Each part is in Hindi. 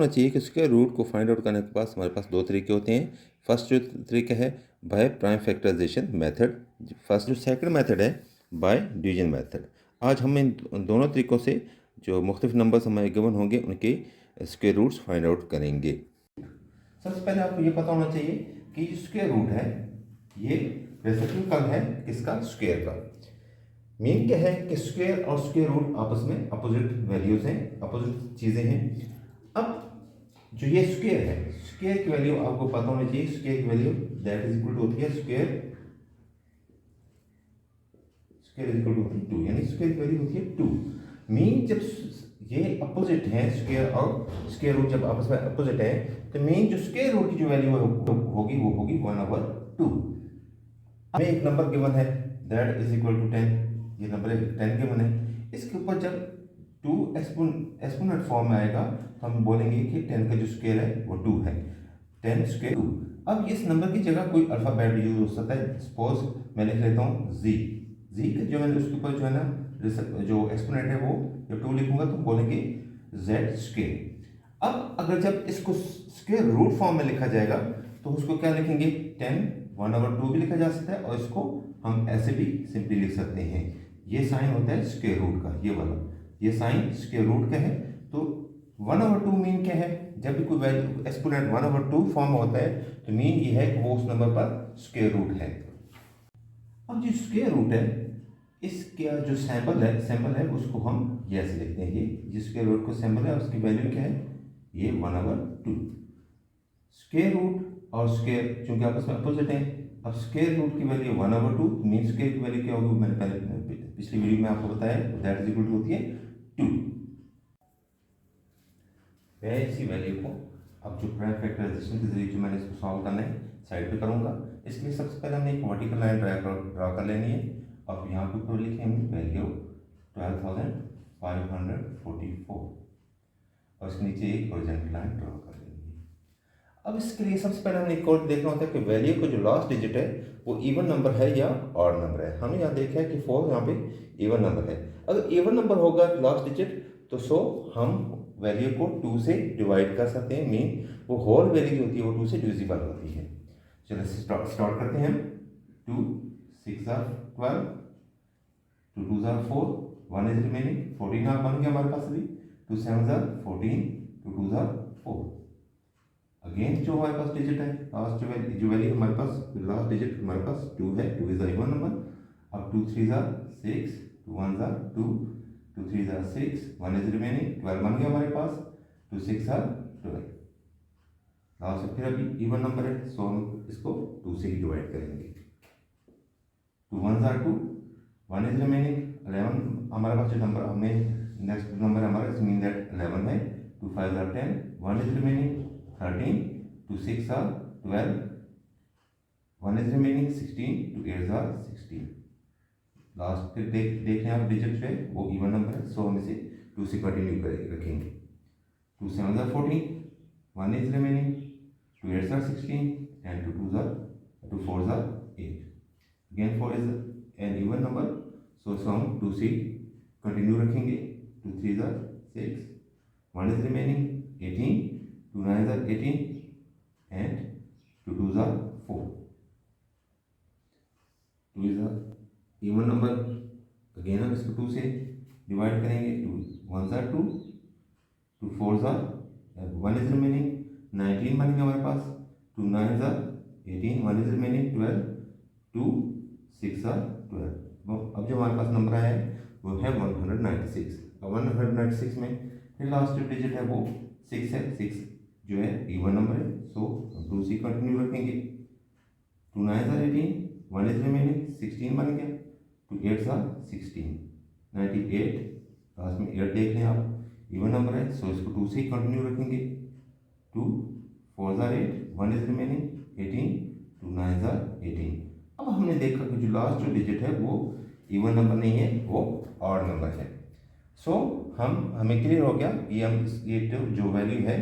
होना चाहिए कि उसके रूट को फाइंड आउट करने के पास हमारे पास दो तरीके होते हैं। फर्स्ट जो तरीका है by prime factorisation method, first जो सेकंड मेथड है बाय डिवीजन मेथड। आज हम इन दोनों तरीक़ों से जो मुख्तलिफ नंबर्स हमें गिवन होंगे उनके स्क्वायर रूट्स फाइंड आउट करेंगे। सबसे पहले आपको ये पता होना चाहिए कि जो स्क्वायर रूट है ये रेसिप्रोकल है किसका, स्क्वायर का। मीन क्या है कि स्क्वायर और स्क्वायर रूट आपस में अपोजिट वैल्यूज हैं, अपोजिट चीज़ें हैं। अब जो ये स्क्वायर है, स्क्वायर की वैल्यू आपको पता होनी चाहिए, स्क्वायर की value that is equal to होती है स्क्वायर इज इक्वल टू होती है 2, यानी स्क्वायर की वैल्यू होती है 2। मीन जब ये अपोजिट है, स्क्वायर और स्क्वायर रूट जब आपस में अपोजिट है तो मीन जो स्क्वायर रूट की जो वैल्यू होगी वो होगी 1/2। हमें एक नंबर गिवन है दैट इज इक्वल टू 10, ये नंबर 10 गिवन है। इसके ऊपर जब 2 एक्सपोनेंट फॉर्म में आएगा तो हम बोलेंगे कि 10 का जो स्क्वायर है वो 2 है, 10 स्क्वायर 2। अब इस नंबर की जगह कोई अल्फाबेट यूज हो सकता है। सपोज मैं लिख लेता हूँ जी का जो मैंने उसके ऊपर जो है ना जो एक्सपोनेंट है वो जब 2 लिखूंगा तो बोलेंगे जेड स्क्वायर। अब अगर जब इसको स्क्वायर रूट फॉर्म में लिखा जाएगा तो उसको क्या लिखेंगे, 10 1/2 भी लिखा जा सकता है, और इसको हम ऐसे भी सिंपली लिख सकते हैं। ये साइन होता है स्क्वायर रूट का, ये वाला, ये साइन स्क्वायर रूट का है। तो 1/2 मीन क्या है, जब भी कोई वैल्यू एक्सपोनेंट 1/2 फॉर्म में होता है तो मीन ये है कि वो उस नंबर पर स्क्वायर रूट है। अब जो स्क्वायर रूट है इसका जो सैंपल है उसको हम ये ऐसे लिखते हैं, ये जिस स्क्वायर रूट को सैंपल है उसकी वैल्यू क्या है, ये 1/2। स्क्वायर रूट और स्क्वायर चूंकि आपस में अपोजिट हैं, अब स्क्वायर रूट की वैल्यू 1/2 मीन स्क्वायर की वैल्यू क्या होगी, मैंने पहले पिछली वीडियो में आपको बताया, दैट इज इक्वल टू होती है 2। मैं इसी वैल्यू को अब जो प्राइम फैक्टराइजेशन के जरिए जो मैंने इसको सॉल्व करना है साइड पे करूंगा। इसके लिए सबसे पहले हमने एक वर्टिकल लाइन ड्रा कर लेनी है। अब यहाँ पे ऊपर लिखे हमने वैल्यू 12,544 और इसके नीचे एक हॉरिजॉन्टल लाइन ड्रा कर लेनी है। अब इसके लिए सबसे पहले हमने एक और देखना होता है कि वैल्यू का जो लास्ट डिजिट है वो इवन नंबर है या ऑड नंबर है। हमने यहाँ देखा है कि 4 यहाँ पे इवन नंबर है। अगर इवन नंबर होगा लास्ट डिजिट तो सो हम वैल्यू को 2 से डिवाइड कर सकते हैं, मीन वो होल वैल्यू होती है वो 2 से डिविजिबल होती है। चलो स्टार्ट करते हैं। 2 6 are 12, 2 2s are 4, 1 is remaining, 14 बन गया हमारे पास अभी। 2 7s are 14, 2 2s are 4। Again जो हमारे पास डिजिट है लास्ट जो वैल्यू हमारे पास लास्ट डिजिट हमारे पास 2 है, 2 इज इवन नंबर। अब 2 3s are 6, 2 1s are 2, 2 3s are 6, 1 is remaining, 12 बन गया हमारे पास। 2 6 are 12। लास्ट फिर अभी इवन नंबर है सो हम इसको 2 से ही डिवाइड करेंगे। 2 1s are 2, 1 is remaining, 11 हमारे पास जो नंबर हमने नेक्स्ट नंबर हमारा इस मीन दैट 11 है। 2 5s are 10, 1 is remaining, 13, 2 6 are 12, 1 is remaining, 16, 2 8s are 16। Last फिर देख लें आप डिजिट है वो इवन नंबर है सो हम इसे 2 से कंटिन्यू रखेंगे। 2 7s are 14, 1 is remaining, 2 8s are 16 and 2 4s are 8। Again 4 is an even number so हम 2 से कंटिन्यू रखेंगे। 2 3s are 6, 1 is remaining, 18, 2 9s are 18 and 2 2s are 4। 2 is a even number, again हम इसको 2 से डिवाइड करेंगे। 2 1s are 2, 2 4s are 1 is remaining, 19 बन गया हमारे पास। 2 9s are 18, 1 is remaining, 12, 2 6 are 12। अब जो हमारे पास नंबर आया है वो है 196। अब 196 में फिर लास्ट जो डिजिट है वो 6 है, 6 जो है इवन नंबर है सो हम 2 से कंटिन्यू रखेंगे। 2 9s are 18, 1 is remaining, 16 बन गया। 2 8s are 16, 98। लास्ट में 8 देख लें आप, इवन नंबर है सो इसको 2 से कंटिन्यू रखेंगे। 2 4s are 8, 1 is remaining, 18, 2 9s are 18। अब हमने देखा कि जो लास्ट जो डिजिट है वो इवन नंबर नहीं है वो ऑड नंबर है। सो हमें क्लियर हो गया ये जो वैल्यू है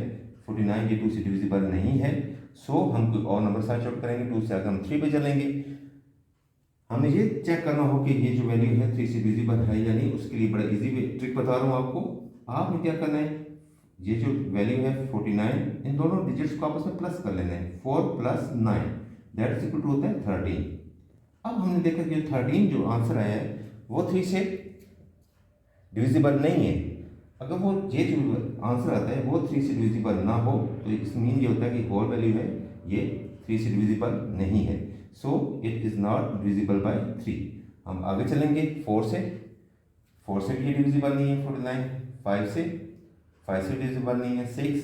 49 ये 2 से डिविजिबल नहीं है। सो हम कोई और नंबर सर्च आउट करेंगे। 2 से अगर हम 3 पे चलेंगे हमें ये चेक करना हो कि ये जो वैल्यू है 3 से डिविजिबल है या नहीं। उसके लिए बड़ा इजी ट्रिक बता रहा हूँ आपको। आपने क्या करना है, ये जो वैल्यू है 49, इन दोनों डिजिट्स को आपस में प्लस कर लेना है। 4 + 9 दैट इज इक्वल टू होता है 13। अब हमने देखा कि 13 जो आंसर आया है वो 3 से डिविजिबल नहीं है। अगर वो ये जो आंसर आता है वो 3 से डिविजिबल ना हो तो इस मीन ये होता है कि होल वैल्यू है ये 3 से डिविजिबल नहीं है, so it is not divisible by 3। हम आगे चलेंगे 4 से भी डिविजिबल नहीं है 49, 5 से डिविजिबल नहीं है 6,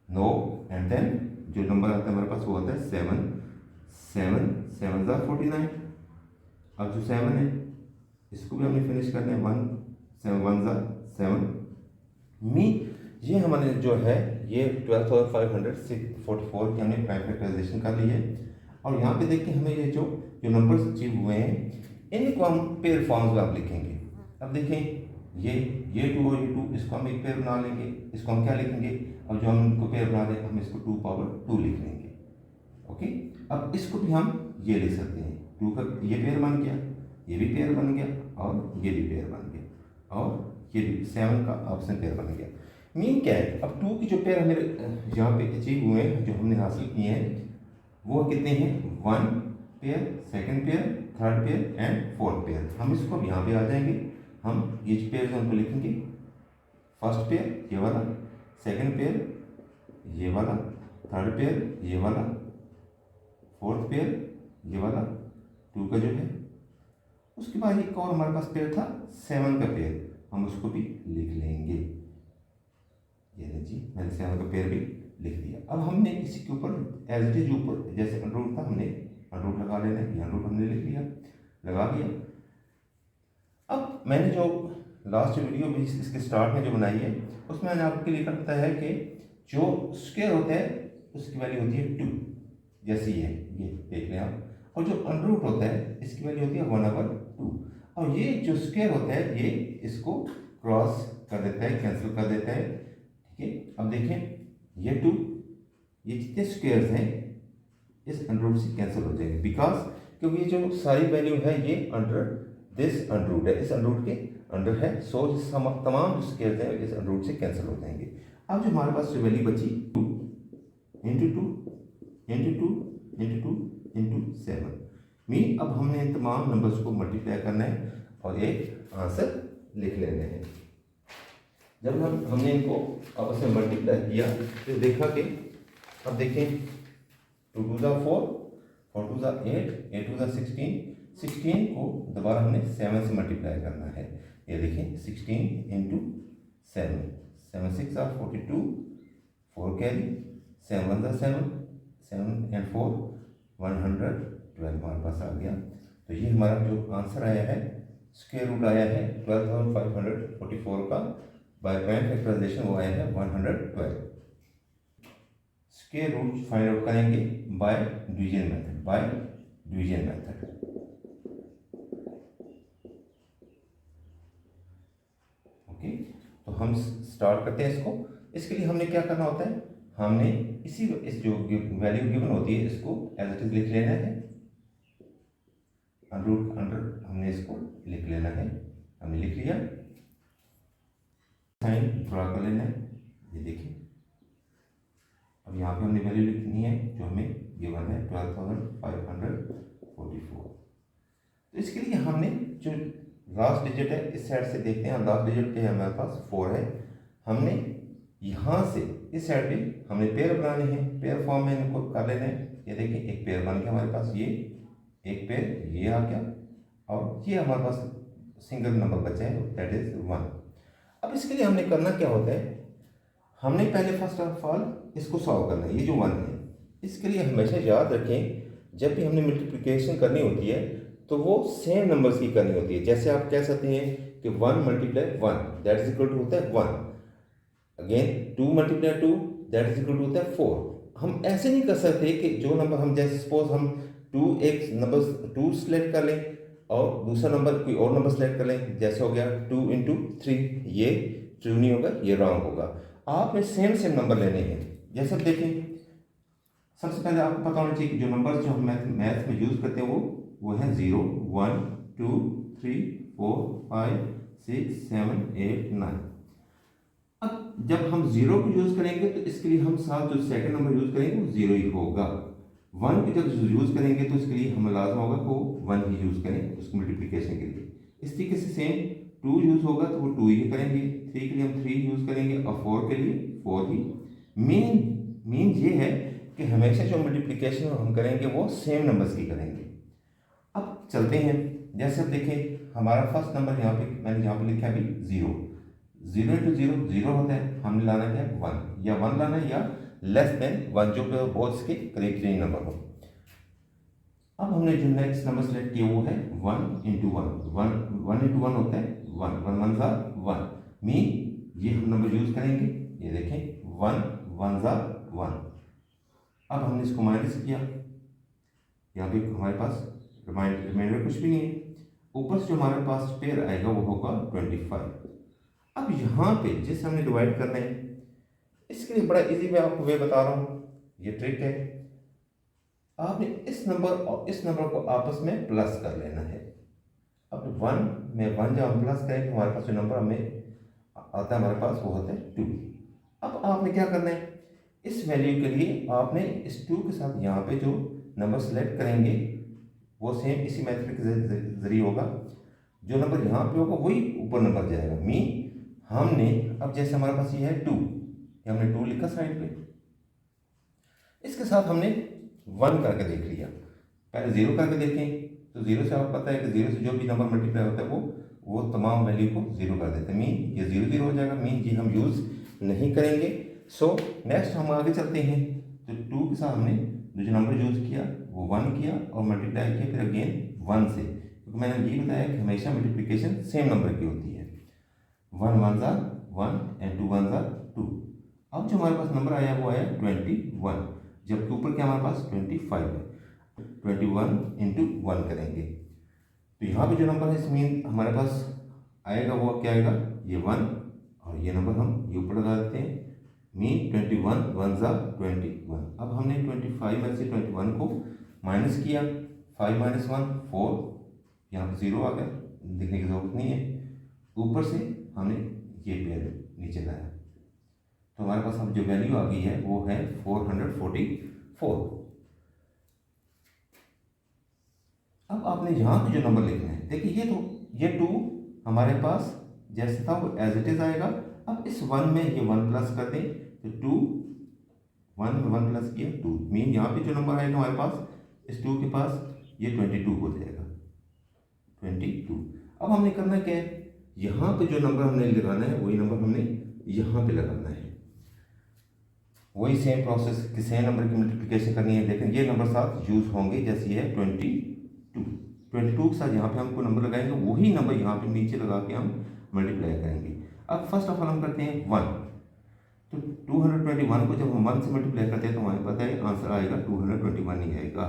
नो, एंड देन जो नंबर आता है हमारे पास वो आता है 7, 7 ज़ा 49। अब जो 7 है इसको भी हमने फिनिश करना है, 1 ज़ा 7 मी। ये हमारे जो है ये 12,544 की हमने प्राइम फैक्टराइजेशन कर ली है। और यहाँ पे देखिए हमें ये जो नंबर्स अचीव हुए हैं इनको हम पेयर फॉर्म्स में आप लिखेंगे। अब देखें ये 2 और ये 2, इसको हम एक पेयर बना लेंगे। इसको हम क्या लिखेंगे, अब जो हम इनको पेयर बना दें हम इसको 2 पावर 2 लिख लेंगे। ओके, अब इसको भी हम ये लिख सकते हैं, 2 का ये पेयर बन गया, ये भी पेयर बन गया और ये भी पेयर बन गया और ये भी 7 का ऑप्शन पेयर बन गया। मीन क्या है, अब 2 की जो पेयर हमें यहाँ पे अचीव हुए हैं, जो हमने हासिल किए हैं वो कितने हैं, 1 pair, second pair, third pair and fourth pair. हम इसको अब यहाँ पे आ जाएंगे, हम ये पेयर जो हमको लिखेंगे, फर्स्ट पेयर ये वाला, सेकंड पेयर ये वाला, थर्ड पेयर ये वाला, फोर्थ पेयर ये वाला 2 का जो है। उसके बाद एक और हमारे पास पेयर था 7 का पेयर, हम उसको भी लिख लेंगे। ये जी मैंने 7 का पेयर भी लिख दिया। अब हमने इसी के ऊपर एज इट इज ऊपर जैसे अंडररूट था हमने अंडररूट लगा लेना है, ये अंडररूट हमने लिख लिया, लगा दिया। अब मैंने जो लास्ट वीडियो भी इसके स्टार्ट में जो बनाई है उसमें मैंने आपके लिए बताया है कि जो स्क्वायर होता है उसकी वैल्यू होती है 2, जैसी है ये देख लें आप। और जो अंडररूट होता है इसकी वैल्यू होती है 1/2। और ये जो स्क्वायर होता है ये इसको क्रॉस कर देता है, कैंसिल कर देता है। ठीक है, अब देखें ये 2, ये जितने स्क्वायर्स हैं इस अंडररूट से कैंसिल हो जाएंगे, बिकॉज क्योंकि ये जो सारी वैल्यू है ये अंडर दिस अंडररूट है, इस अंडररूट के अंडर है, सो तमाम जो स्क्वायर्स हैं इस अंडररूट से कैंसिल हो जाएंगे। अब जो हमारे पास जो वैल्यू बची 2 × 2 × 2 × 2 × 7 मीन अब हमने इन तमाम नंबर्स को मल्टीप्लाई करना है और एक आंसर लिख लेने हैं। जब हमने इनको आपस में मल्टीप्लाई किया तो देखा कि अब देखें 2 × 2 = 4, 4 × 2 = 8, 8 × 2 = 16, 16 को दोबारा हमने 7 से मल्टीप्लाई करना है। ये देखें 16 × 7, 7 × 6 = 42, 4 कैरी, 7 × 1 = 7, 7 and 4 112 हमारे पास आ गया। तो ये हमारा जो आंसर आया है स्क्वायर रूट आया है 12,544 का, बाय प्राइम फैक्टराइजेशन वो आया है 112। स्क्वायर रूट फाइंड आउट करेंगे बाय डिवीजन मेथड, ओके। तो हम स्टार्ट करते हैं इसको। इसके लिए हमने क्या करना होता है, हमने इस जो वैल्यू गिवन होती है इसको एज इट इज लिख लेना है, अंडर हमने इसको लिख लेना है, हमने लिख लिया, साइन ड्रा कर लेना है। ये देखिए अब यहाँ पे हमने वैल्यू लिखनी है जो हमें गिवन है 12,544। तो इसके लिए हमने जो लास्ट डिजिट है इस साइड से देखते हैं, लास्ट डिजिट पे हमारे पास 4 है, हमने यहाँ से इस साइड पे हमने पेयर बनाने हैं, पेयर फॉर्म में इनको कर लेना है। ये देखिए एक पेयर बन गया हमारे पास, ये एक पेयर ये आ गया और ये हमारे पास सिंगल नंबर बचा है दैट इज 1। अब इसके लिए हमने करना क्या होता है, हमने पहले फर्स्ट ऑफ ऑल इसको सॉल्व करना है, ये जो 1 है। इसके लिए हमेशा याद रखें जब भी हमने मल्टीप्लिकेशन करनी होती है तो वो सेम नंबर्स की करनी होती है। जैसे आप कह सकते हैं कि 1 × 1 दैट इज इक्वल टू होता है 1, again 2 × 2 that is equal to होता है 4। हम ऐसे नहीं कर सकते कि जो नंबर हम जैसे सपोज हम 2 एक नंबर 2 सेलेक्ट कर लें और दूसरा नंबर कोई और नंबर सेलेक्ट कर लें, जैसे हो गया 2 × 3, ये ट्रू नहीं होगा, ये रॉन्ग होगा। आपने सेम नंबर लेने हैं। जैसे देखें सबसे पहले आपको पता होना चाहिए कि जो नंबर जो हम मैथ में यूज़ करते हैं वो है 0, 1, 2, 3, 4, 5, 6, 7, 8, 9। अब जब हम जीरो को यूज करेंगे तो इसके लिए हम साथ जो सेकंड नंबर यूज करेंगे वो जीरो ही होगा। वन को जब यूज करेंगे तो इसके लिए हमें लाजम होगा कि वो वन ही यूज करें उसको मल्टीप्लिकेशन के लिए। इस तरीके से सेम टू यूज होगा तो वो टू ही करेंगे, थ्री के लिए हम थ्री यूज करेंगे और फोर के लिए फोर ही। मेन ये है कि हमेशा जो मल्टीप्लिकेशन हम करेंगे वो सेम नंबर्स की करेंगे। अब चलते हैं, जैसे अब देखें हमारा फर्स्ट नंबर यहाँ पे मैंने यहाँ पे लिखा है अभी zero. Zero into zero zero होता है, हमने लाना है वन, या वन लाना है या लेस देन वन, जो कि बहुत इसके करीब नंबर हो। अब हमने जो नेक्स्ट नंबर सेलेक्ट किया वो है one into one. One into one होता है वन, वन वन ज़ा वन, मीन ये हम नंबर यूज करेंगे, ये देखें वन वन ज़ा वन। अब हमने इसको माइनस किया, यहाँ पे हमारे पास रिमाइंडर कुछ भी नहीं है, ऊपर से जो हमारे पास पेयर आएगा वो होगा 25। अब यहाँ पे जिसे हमने डिवाइड करना है इसके लिए बड़ा इजी मैं आपको वे बता रहा हूँ, ये ट्रिक है। आपने इस नंबर और इस नंबर को आपस में प्लस कर लेना है। अब वन में वन जब हम प्लस करेंगे हमारे पास जो नंबर हमें आता है हमारे पास वो होता है टू। अब आपने क्या करना है, इस वैल्यू के लिए आपने इस टू के साथ यहाँ पे जो नंबर सेलेक्ट करेंगे वो सेम इसी मेथड के जरिए होगा। जो नंबर यहाँ पे होगा वही ऊपर नंबर जाएगा। मीन हमने अब जैसे हमारे पास ये है टू, ये हमने टू लिखा साइड पे, इसके साथ हमने वन करके देख लिया। पहले जीरो करके देखें तो जीरो से आपको पता है कि जीरो से जो भी नंबर मल्टीप्लाई होता है वो तमाम वैल्यू को जीरो कर देते हैं। मीन ये जीरो जीरो हो जाएगा, मीन ये हम यूज़ नहीं करेंगे। सो नेक्स्ट हम आगे चलते हैं। तो टू के साथ हमने जो नंबर यूज किया वो वन किया और मल्टीप्लाई किया फिर अगेन वन से, क्योंकि मैंने ये बताया कि हमेशा मल्टीप्लिकेशन सेम नंबर की होती है। वन वन ज़ा वन एंड टू वन ज़ा टू। अब जो हमारे पास नंबर आया वो आया 21, जबकि ऊपर क्या हमारे पास 25 है। 21 इंटू वन करेंगे तो यहाँ पे जो नंबर है इसमें हमारे पास आएगा वो क्या आएगा, ये वन, और ये नंबर हम ये ऊपर लगा देते हैं। मीन 21 वन ज़ा 21। अब हमने 25 में से 21 को माइनस किया, 5 माइनस 1 4, यहाँ पर जीरो आ गया, देखने की जरूरत नहीं है। ऊपर से हमने ये पेयर नीचे लाया तो हमारे पास अब जो वैल्यू आ गई है वो है 444। अब आपने यहाँ पे जो नंबर लिखना है, देखिए ये टू हमारे पास जैसे था वो एज इट इज आएगा। अब इस वन में ये वन प्लस कर दें तो टू, वन में वन प्लस किया टू, मीन यहाँ पे जो नंबर आएगा हमारे पास इस टू के पास ये 22 हो जाएगा, 22। अब हमने करना क्या है, यहाँ पे जो नंबर हमने लगाना है वही नंबर हमने यहाँ पे लगाना है। वही सेम प्रोसेस कि सेम नंबर की मल्टीप्लिकेशन करनी है, लेकिन ये नंबर साथ यूज होंगे। जैसे ये है 22 के साथ यहाँ पे हमको नंबर लगाएंगे, वही नंबर यहाँ पे नीचे लगा के हम मल्टीप्लाई करेंगे। अब फर्स्ट ऑफ ऑल हम करते हैं वन, तो 221 को जब हम वन से मल्टीप्लाई करते हैं तो हमारे पता है आंसर आएगा 221 ही आएगा।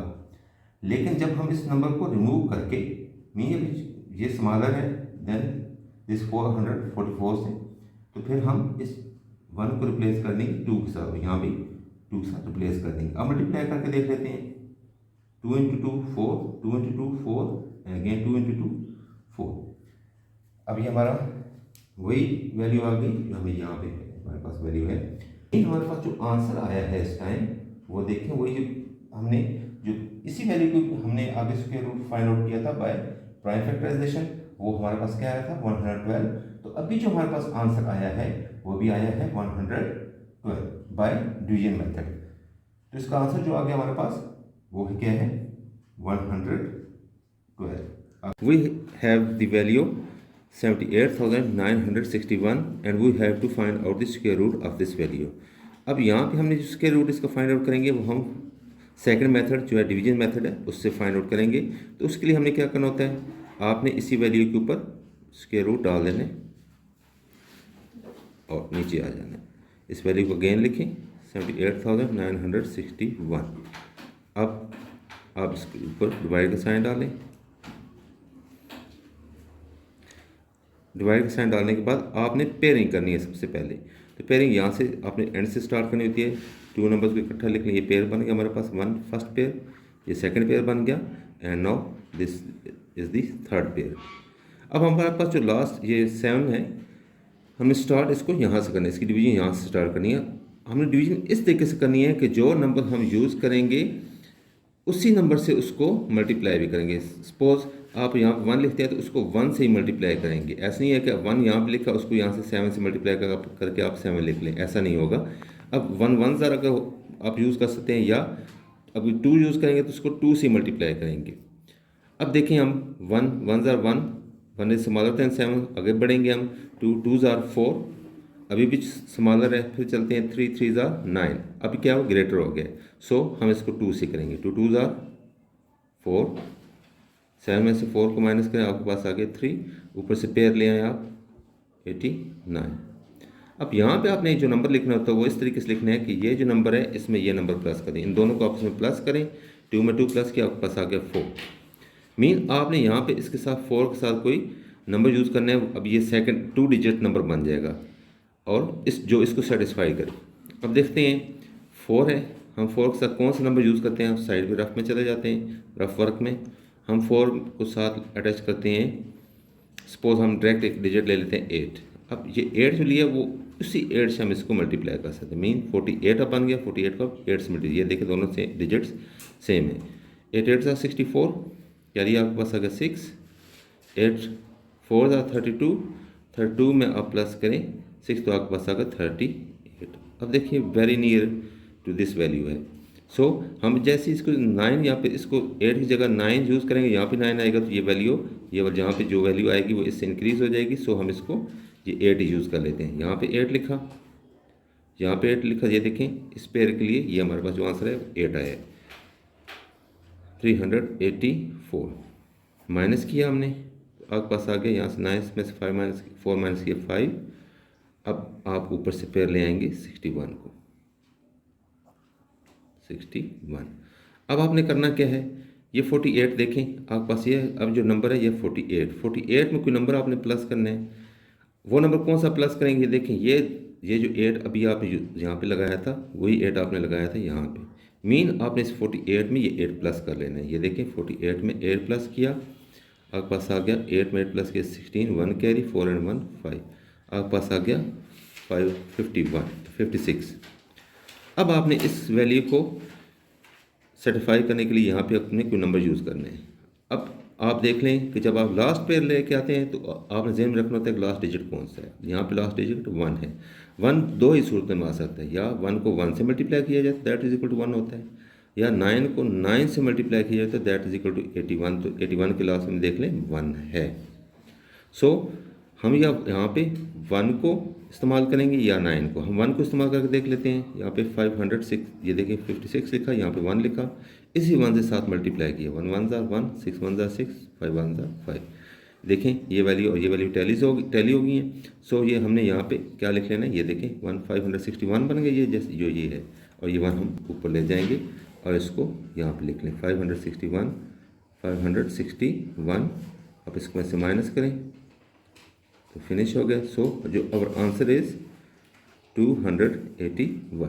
लेकिन जब हम इस नंबर को रिमूव करके, मीन ये स्मॉलर है देन दिस 444 से, तो फिर हम इस वन को रिप्लेस कर देंगे टू के साथ, यहाँ भी टू के साथ रिप्लेस कर देंगे। अब मल्टीप्लाई करके देख लेते हैं, 2 into two 4, 2 into two 4 and again 2 into two 4। अब ये हमारा वही वैल्यू आ गई जो हमें यहाँ पे हमारे पास वैल्यू है। हमारे पास जो आंसर आया है इस टाइम वो देखें, वही जो हमने जो इसी वैल्यू को हमने आगे स्क्वायर रूट फाइंड आउट किया था बाय प्राइम फैक्टराइजेशन, वो हमारे पास क्या आया था 112। तो अभी जो हमारे पास आंसर आया है वो भी आया है 112 बाय डिवीजन मेथड। तो इसका आंसर जो आ गया हमारे पास वो क्या है 112। We have the value 78,961 and we have to find out the square root of this value। अब यहाँ पे हमने जो स्क्वायर रूट इसका फाइंड आउट करेंगे वो हम सेकंड मेथड जो है डिवीजन मेथड है उससे फाइंड आउट करेंगे। तो उसके लिए हमने क्या करना होता है, आपने इसी वैल्यू के ऊपर स्क्वायर रूट डाल देना और नीचे आ जाना। इस वैल्यू को अगेन लिखें 78,961। अब आप इसके ऊपर डिवाइड का साइन डालें। डिवाइड का साइन डालने के बाद आपने पेयरिंग करनी है सबसे पहले। तो पेयरिंग यहाँ से आपने एंड से स्टार्ट करनी होती है। टू नंबर्स को इकट्ठा लिख लें, ये पेयर बन गया हमारे पास, वन फर्स्ट पेयर, ये सेकंड पेयर बन गया and now this is the third pair. अब हमारे पास जो लास्ट ये 7 है, हमें स्टार्ट इसको यहाँ से करना है, इसकी डिवीजन यहाँ से स्टार्ट करनी है। हमने डिवीजन इस तरीके से करनी है कि जो नंबर हम यूज़ करेंगे उसी नंबर से उसको मल्टीप्लाई भी करेंगे। सपोज आप यहाँ पर 1 लिखते हैं तो उसको 1 से ही मल्टीप्लाई करेंगे। ऐसा नहीं है कि 1 यहाँ पर लिखा उसको यहाँ से 7 से मल्टीप्लाई करके आप 7 लिख लें, ऐसा नहीं होगा। अब 1 1 ज़रा अगर आप यूज़ कर सकते हैं, या अभी 2 यूज़ करेंगे तो उसको 2 से मल्टीप्लाई करेंगे। अब देखें हम 1 1 ज़ार 1 इज स्मॉलर देन 7, आगे बढ़ेंगे हम 2 2 ज़ार 4, अभी भी स्मॉलर है, फिर चलते हैं 3 3 ज़ार 9, अभी क्या हो ग्रेटर हो गया। सो हम इसको 2 से करेंगे, 2 2 ज़ार 4, 7 में से 4 को माइनस करें, आपके पास आ गया 3, ऊपर से पेयर ले आए आप 89। अब यहाँ पे आपने जो नंबर लिखना होता है वो इस तरीके से लिखना है कि ये जो नंबर है इसमें ये नंबर प्लस करें, इन दोनों को आपस में प्लस करें, 2 में 2 प्लस किया, आपके पास आ गया 4। मीन आपने यहाँ पे इसके साथ 4 के साथ कोई नंबर यूज़ करना है। अब ये सेकंड 2 डिजिट नंबर बन जाएगा और इसको सेटिस्फाई करे। अब देखते हैं 4 है, हम 4 के साथ कौन सा नंबर यूज़ करते हैं, आप साइड पे रफ में चले जाते हैं, रफ वर्क में हम 4 को साथ अटैच करते हैं। सपोज हम डायरेक्ट एक डिजिट ले लेते हैं 8। अब ये 8 जो लिया वो उसी 8 से हम इसको मल्टीप्लाई कर सकते हैं। मीन 48 अब बन गया, 48 को 8 से मल्टीप्लाई, ये देखिए दोनों से डिजिट्स सेम है। 8 8 सा 64, यानी आपके पास आ गया 6, 8 4 सा 32, 32 में आप प्लस करें 6 तो आपके पास आ गया 38। अब देखिए very near to this value है। सो हम जैसे इसको 9 यहाँ पे इसको 8 की जगह 9 यूज़ करेंगे, यहाँ पे 9 आएगा तो ये वैल्यू, ये जहाँ पे जो वैल्यू आएगी वो इससे इंक्रीज़ हो जाएगी। सो हम इसको ये 8 यूज़ कर लेते हैं। यहाँ पे 8 लिखा, यहाँ पे 8 लिखा, ये देखें इस पेयर के लिए ये हमारे पास जो आंसर है 8 आया है। 384 माइनस किया हमने, आपके पास आ गया यहाँ से 9 में से 4 माइनस किया 5। अब आप ऊपर से पेयर ले आएंगे 61 को, 61। अब आपने करना क्या है, ये 48 देखें आपके पास ये अब जो नंबर है ये 48 में कोई नंबर आपने प्लस करना है। वो नंबर कौन सा प्लस करेंगे, देखें ये जो 8 अभी आप यहाँ पे लगाया था वही 8 आपने लगाया था यहाँ पे। मीन आपने इस 48 में ये 8 प्लस कर लेना है। ये देखें 48 में 8 प्लस किया, आपके पास आ गया 8 में 8 प्लस किया 16, 1 कैरी 4 एंड 1 5, आपके पास आ गया 56। अब आपने इस वैल्यू को सेटिफाई करने के लिए यहाँ पे अपने कोई नंबर यूज़ करने हैं। अब आप देख लें कि जब आप लास्ट पेयर लेके आते हैं तो आपने ज़हन में रखना होता है कि लास्ट डिजिट कौन सा है। यहाँ पे लास्ट डिजिट 1 है। 1 दो ही सूरत में आ सकता है, या 1 को 1 से मल्टीप्लाई किया जाए तो दैट इज इक्वल टू 1 होता है, या 9 को 9 से मल्टीप्लाई किया जाए तो दैट इज इक्वल टू 81। तो 81 के लास्ट में देख लें 1 है। सो हम यहाँ पे 1 को इस्तेमाल करेंगे या 9 को। हम 1 को इस्तेमाल करके देख लेते हैं। यहाँ पे 506, ये देखिए 56 लिखा, यहाँ पे 1 लिखा, इसी 1 से साथ मल्टीप्लाई किया, 1 1 ज़ार 1, 6 1 ज़ार 6, 5 1 ज़ार 5। देखें ये वैल्यू और ये वैल्यू टैली हो गई हैं। सो ये हमने यहाँ पे क्या लिख लेना है, ये देखें 561 बन गया, ये जैसे जो ये है, और ये 1 हम ऊपर ले जाएंगे और इसको यहाँ पे लिख लें 561 अब इसको में से माइनस करें तो फिनिश हो गया। सो जो आवर आंसर इज 281।